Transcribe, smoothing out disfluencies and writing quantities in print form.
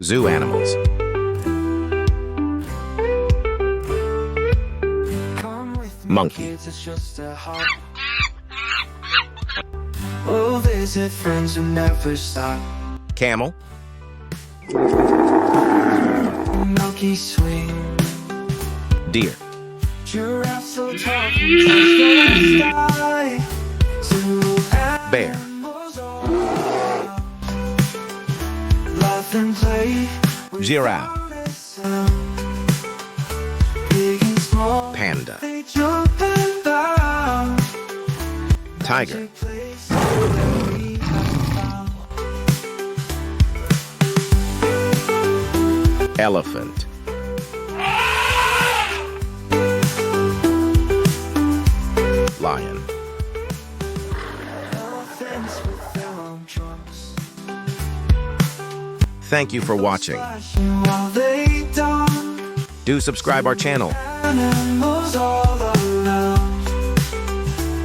Zoo animals. Monkey. We'll visit friends who never stop. Camel. Milky swing. Deer. Giraffe so tall can touch the sky. Two Bear. animals all around. Laugh and play Giraffe. without a sound. Big and small, Panda. they jump and bound. Tiger. Magic place that we have found. Elephant. Lion. Elephants with their long trunks. Thank you for watching. Flashing while they dawn. Do subscribe our channel. Animals all